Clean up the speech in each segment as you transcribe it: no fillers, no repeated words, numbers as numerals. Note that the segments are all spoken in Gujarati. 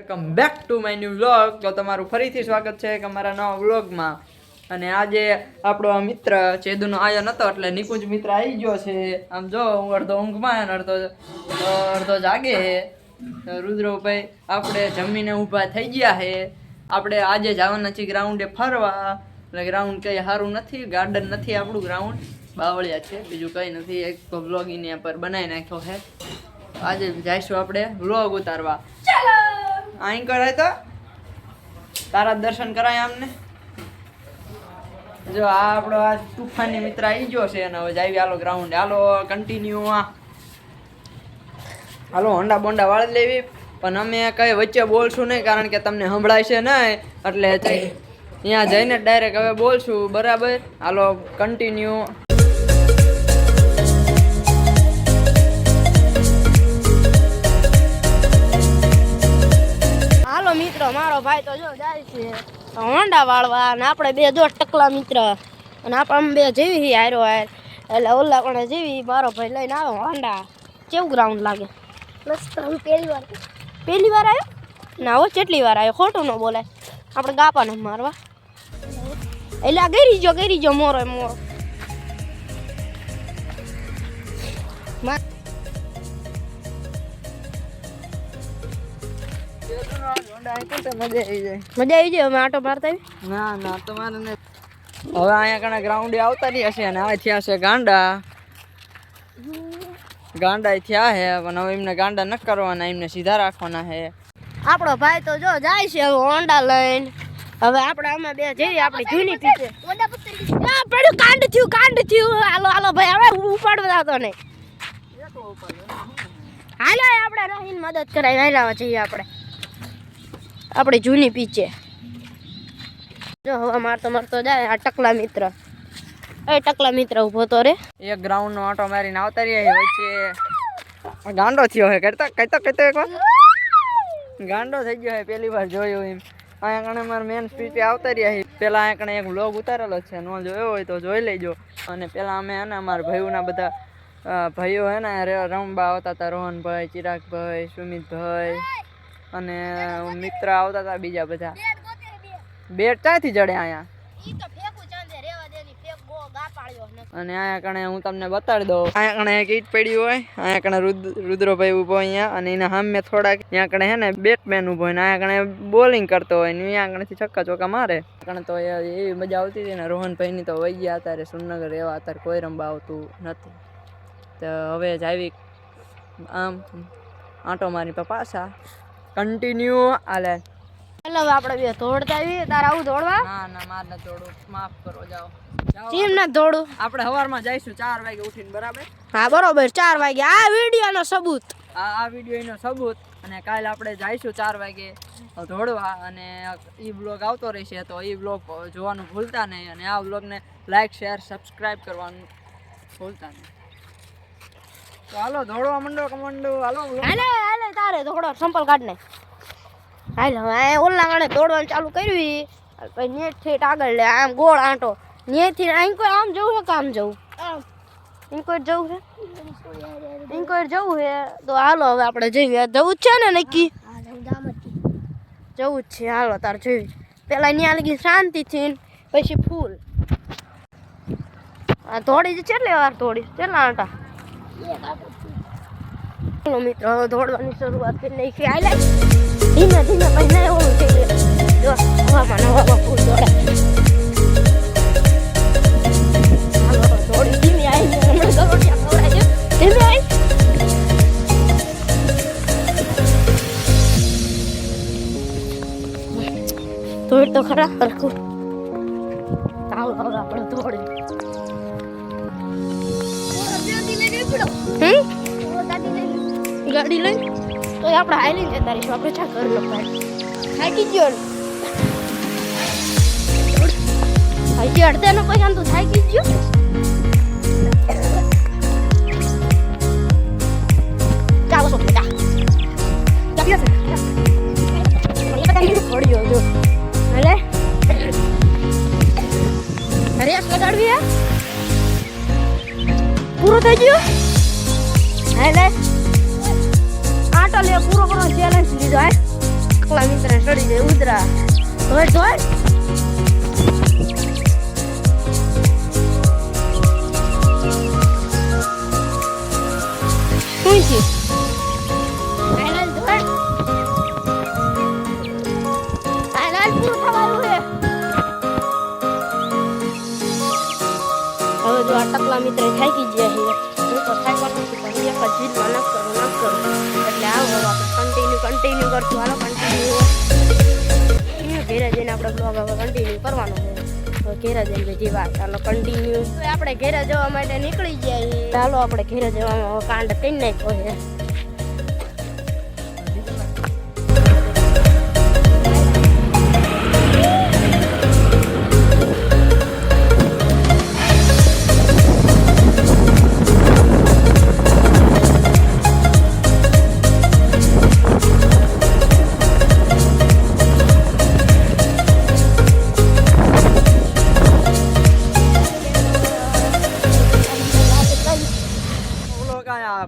Welcome back to my new vlog. તો તમારું ફરીથી સ્વાગત છે એક અમારા નવા વ્લોગમાં. અને આજે આપણો મિત્ર ચેદુનો આયો નતો એટલે નિકુંજ મિત્ર આવી ગયો છે. આમ જો હું અડધો ઊંઘમાં અને અડધો જાગે છે. રુદ્રભાઈ આપણે જમીને ઊભા થઈ ગયા છે. આપણે આજે જવાના છીએ ગ્રાઉન્ડે ફરવા. એટલે ગ્રાઉન્ડ કંઈ સારું નથી, ગાર્ડન નથી આપણું ગ્રાઉન્ડ, બાવળિયા છે, બીજું કંઈ નથી. એક તો વ્લોગ એની પર બનાવી નાખ્યો છે. આજે જઈશું આપણે વ્લોગ ઉતારવા. અહીં કરાય તો તારા દર્શન કરાય આમને. જો આ આપણો આ તુફાની મિત્ર આવી ગયો છે અને હવે જાવી હાલો ગ્રાઉન્ડ. હાલો કન્ટિન્યુ હાલો હોન્ડા બોન્ડા વાળી લેવી. પણ અમે કઈ વચ્ચે બોલશું નહીં કારણ કે તમને સંભળાય છે નહીં, એટલે ત્યાં જઈને ડાયરેક્ટ હવે બોલશું. બરાબર, હાલો કન્ટિન્યુ. મિત્રો મારો ભાઈ તો જો જાય છે હોન્ડા વાળવા અને આપણે બે જો ટકલા મિત્ર અને આપણે બે જેવી હારો હાર એટલે ઓલા કોણે જેવી મારો ભાઈ લઈને આવે હોન્ડા. કેવું ગ્રાઉન્ડ લાગે? મસ્ત. પહેલી વાર આવ્યો ના હો, કેટલી વાર આવ્યો, ખોટું ન બોલાય. આપણે ગાપા ન મારવા એટલે આ ગરી જો મોરો મોરો. મજા આવી જાય અમે આટો મારતા ના તો મારે હવે અહીંયા કણે ગ્રાઉન્ડે આવતા રહ્યા છે અને હવે થયા છે ગાંડા થયા છે. પણ હવે એમને ગાંડા ન કરવાના, એમને સીધા રાખવાના છે. આપણો ભાઈ તો જો જાય છે હવે હોન્ડા લઈને. હવે આપણે અમે બે જઈએ આપણી જૂની પીછે. પડ્યું કાંડ થયું. હાલો ભાઈ હવે ઉપાડવા જતો નહીં. હાલો આપણે રહીને મદદ કરાવી હાલાવા જઈએ આપણે જૂની પીછે. જો હવા મારતો જાય આ ટકલા મિત્ર ઉભો તો રે. એક ગ્રાઉન્ડ નો આંટો મારીને આવતા રહ્યા વચ્ચે ગાંડો થયો છે. કહેતો એક વાર ગાંડો થઈ ગયો છે. પહેલી વાર જોયો એમ. અહીંયા કણે મારે મેન સ્પીચે આવતા રહ્યા છે. પેલા અહીંયા કણે એક વ્લોગ ઉતારેલો છે, નો જોયો હોય તો જોઈ લેજો. અને પેલા અમે ને અમારા ભાઈઓના બધા ભાઈઓ હે ને રમવા આવતા હતા. રોહનભાઈ, ચિરાગભાઈ, સુમિતભાઈ અને મિત્ર આવતા હતા બીજા બધા. બેટ ક્યાંથી જડે અહીંયા? અને અહીંયા કણે હું તમને બતાડી દઉં. અહીંયા કણે એક ઈટ પડી હોય, અહીંયા કણે રુદ્રભાઈ ઉભો અહીંયા અને એના સામે થોડાક ત્યાં કણે હે ને બેટમેન ઉભો હોય ને અહીંયા કણે બોલિંગ કરતો હોય ને અહીંયા કણેથી છક્કા ચોક્કા મારે. કણે તો એવી મજા આવતી હતી ને. રોહનભાઈની તો વહી ગયા અત્યારે સુરનગર રહેવા, અત્યારે કોઈ રમવા આવતું નથી. તો હવે જ આવી આમ આંટો મારી પાછા કન્ટિન્યુ હાલે. ચાલો હવે આપણે બે દોડતા આવીએ. તારે આવું દોડવા? ના માર ન દોડું, માફ કરો. જાઓ કેમ ના દોડું? આપણે સવારમાં જઈશું 4 વાગે ઉઠીને. બરાબર? હા બરોબર, 4 વાગે. આ વિડીયોનો સબૂત, આ વિડીયોનો સબૂત. અને કાલે આપણે જઈશું 4 વાગે દોડવા અને ઈ બ્લોગ આવતો રહેશે તો ઈ બ્લોગ જોવાનું ભૂલતા નહીં. અને આ બ્લોગને લાઈક, શેર, સબસ્ક્રાઈબ કરવાનું ભૂલતા નહીં. તો હાલો દોડવા માંડો. હાલે તારે દોડો સંપલ કાઢ ને. હાલો હવે ઓલા ગાણે દોડવાનું ચાલુ કર્યું. પછી નેટ થી આગળ લે આમ ગોળ આંટો. નેટ થી અહીં કોઈ આમ જવું છે કે આમ જવું? ઇન્કોર જવું છે તો હાલો હવે આપણે જઈએ. જવું જ છે ને નક્કી? જવું જ છે. હાલો તાર જોઈ પેલા ત્યાં લગી શાંતિથી પછી ફૂલ આ દોડી જ કેટલી વાર દોડી, કેટલા આંટા? મિત્રો હવે દોડવાની શરૂઆત કરી નાખી. હાલે ધીમે પછી નહીં ઓલું થઈ ગયું. જો હવામાં ફૂલ દોડે. થોડી ધીમી આવી હમણાં ગરોટિયા ખવડાવી ધીમી આવી. થોડી તો ખરા સરખું. ચાલો હવે આપણે દોડી ગાડી લઈ તો આપણે હાલી જતા રહીશું. આપણે ચા કરી લો થાકી ગયો હજી અડધે નો પછી તું થાકી ગયો. ચાલો તો બેટા પડ્યો જો હલે રેસ લગાડવી હે. પૂરો થઈ ગયો. હાલે આટો લે પૂરો કરો ચેલેન્જ લીધો. ટકલા મિત્ર ચડી જાય ઉતરા ધોડ ધોડ શું છે હાલ ધોડ હાલ પૂરું થવાનું છે હવે જો આ ટકલા મિત્ર થાકી ગયા છે હું તો થાકવાનો છું પણ એક જ જીતમાં ન કરું એટલે આવો હવે આપણે કન્ટિન્યુ કરશું હાલો કન્ટિન્યુ ઘેરે જઈને આપણે બ્લોગ હવે કન્ટિન્યુ કરવાનો છે તો ઘેરે જઈને બધી વાત ચાલો કન્ટિન્યુ આપણે ઘેરે જવા માટે નીકળી જાય ચાલો આપણે ઘેરે જવામાં કાંડ કરી નાખ્યો છે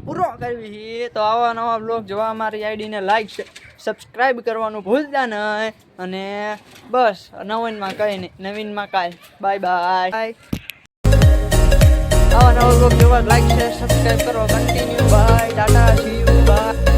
પૂરો કરવી તો આવા નવા બ્લોગ જોવા અમારી આઈડીને લાઈક સબસ્ક્રાઈબ કરવાનું ભૂલતા નહીં અને બસ નવીનમાં કંઈ નહીં નવીનમાં કાંઈ બાય બાય આવા નવા બ્લોગ જોવા લાઈક સબસ્ક્રાઈબ કરો continue bye tata see you by